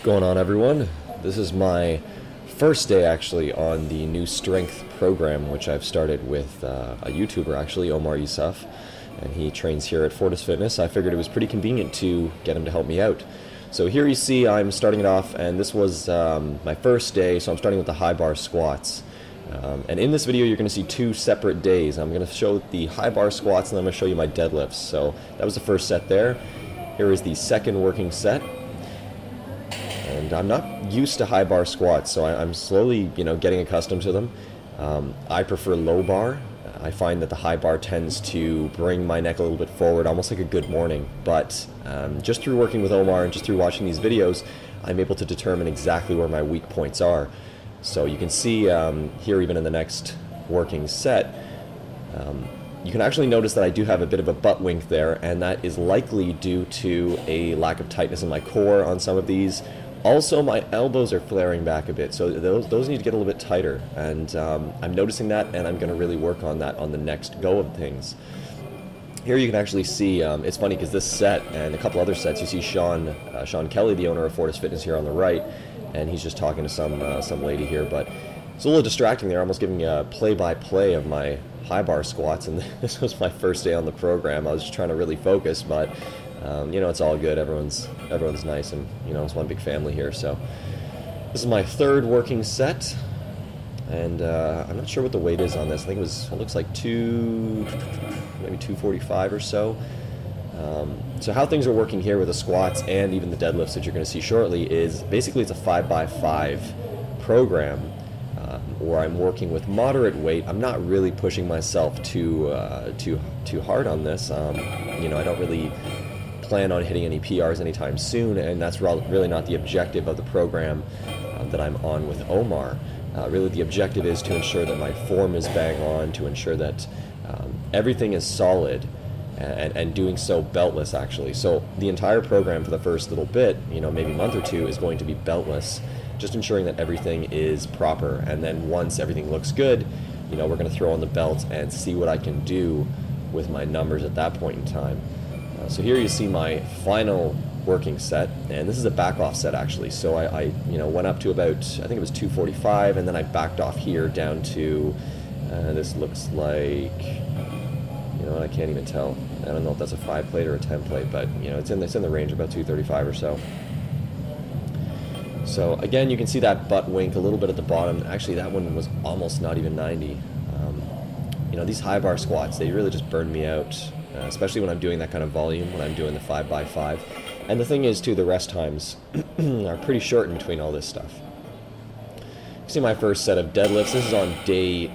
going on, everyone? This is my first day actually on the new strength program, which I've started with a YouTuber actually, OmarIsuf, and he trains here at Fortis Fitness. I figured it was pretty convenient to get him to help me out. So here you see I'm starting it off, and this was my first day, so I'm starting with the high bar squats. And in this video you're going to see two separate days. I'm going to show the high bar squats and then I'm going to show you my deadlifts. So that was the first set there. Here is the second working set. And I'm not used to high bar squats, so I'm slowly, getting accustomed to them. I prefer low bar. I find that the high bar tends to bring my neck a little bit forward, almost like a good morning. But just through working with Omar and just through watching these videos, I'm able to determine exactly where my weak points are. So you can see here, even in the next working set, you can actually notice that I do have a bit of a butt wink there, and that is likely due to a lack of tightness in my core on some of these. Also, my elbows are flaring back a bit, so those need to get a little bit tighter, and I'm noticing that, and I'm going to really work on that on the next go of things. Here you can actually see, it's funny because this set and a couple other sets, you see Sean Kelly, the owner of Fortis Fitness, here on the right, and he's just talking to some lady here, but it's a little distracting there, almost giving a play-by-play of my high bar squats, and this was my first day on the program. I was just trying to really focus, but it's all good. Everyone's nice, and it's one big family here. So this is my third working set, and I'm not sure what the weight is on this. I think it looks like maybe 245 or so. So how things are working here with the squats and even the deadlifts that you're going to see shortly is basically it's a 5x5 program where I'm working with moderate weight. I'm not really pushing myself too hard on this. I don't really plan on hitting any PRs anytime soon, and that's really not the objective of the program that I'm on with Omar. Really the objective is to ensure that my form is bang on, to ensure that everything is solid, and doing so beltless actually. So the entire program for the first little bit, maybe month or two, is going to be beltless, just ensuring that everything is proper, and then once everything looks good, we're going to throw on the belt and see what I can do with my numbers at that point in time. So here you see my final working set, and this is a back off set actually. So I went up to about, I think it was 245, and then I backed off here down to this looks like, I can't even tell. I don't know if that's a 5 plate or a 10 plate, but it's in the range of about 235 or so. So again, you can see that butt wink a little bit at the bottom. Actually, that one was almost not even 90. These high bar squats, they really just burn me out, especially when I'm doing that kind of volume, when I'm doing the 5x5. And the thing is, too, the rest times are pretty short in between all this stuff. You see my first set of deadlifts. This is on day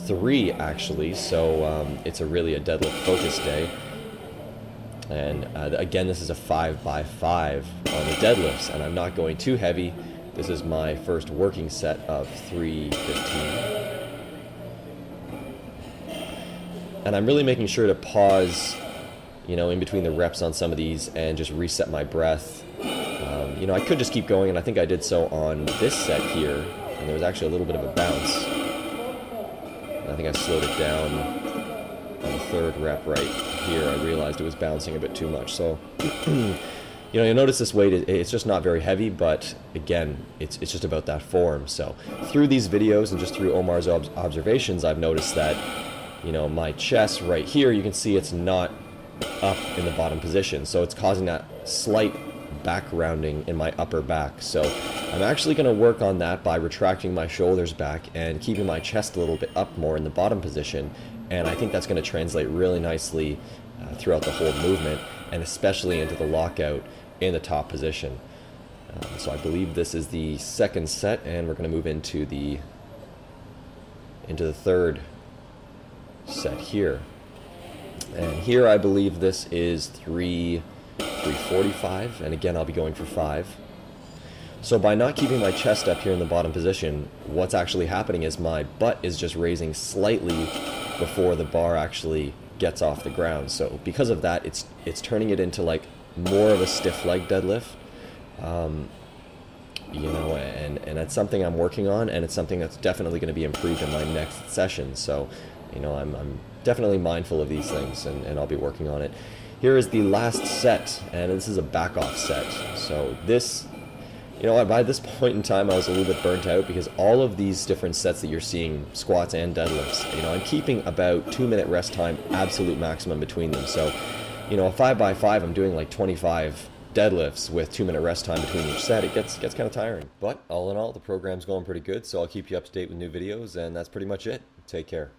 3, actually, so it's really a deadlift focus day. And again, this is a 5x5 on the deadlifts, and I'm not going too heavy. This is my first working set of 315. And I'm really making sure to pause, in between the reps on some of these and just reset my breath. I could just keep going, and I think I did so on this set here, and there was actually a little bit of a bounce. I think I slowed it down on the third rep right here. I realized it was bouncing a bit too much. So, you'll notice this weight, it's just not very heavy, but again, it's just about that form. So through these videos and just through Omar's observations, I've noticed that, my chest right here, you can see it's not up in the bottom position. So it's causing that slight back rounding in my upper back. So I'm actually going to work on that by retracting my shoulders back and keeping my chest a little bit up more in the bottom position. And I think that's going to translate really nicely throughout the whole movement, and especially into the lockout in the top position. So I believe this is the second set, and we're going to move into the third set here. And here I believe this is 345, and again I'll be going for 5. So by not keeping my chest up here in the bottom position, what's actually happening is my butt is just raising slightly before the bar actually gets off the ground. So because of that, it's turning it into like more of a stiff leg deadlift. And that's something I'm working on, and it's something that's definitely going to be improved in my next session. So I'm definitely mindful of these things, and I'll be working on it. Here is the last set, and this is a back off set. So this You know what, by this point in time I was a little bit burnt out because all of these different sets that you're seeing, squats and deadlifts, you know, I'm keeping about 2-minute rest time, absolute maximum between them. So, you know, a 5x5, I'm doing like 25 deadlifts with 2-minute rest time between each set. It gets kind of tiring. But all in all, the program's going pretty good, so I'll keep you up to date with new videos, and that's pretty much it. Take care.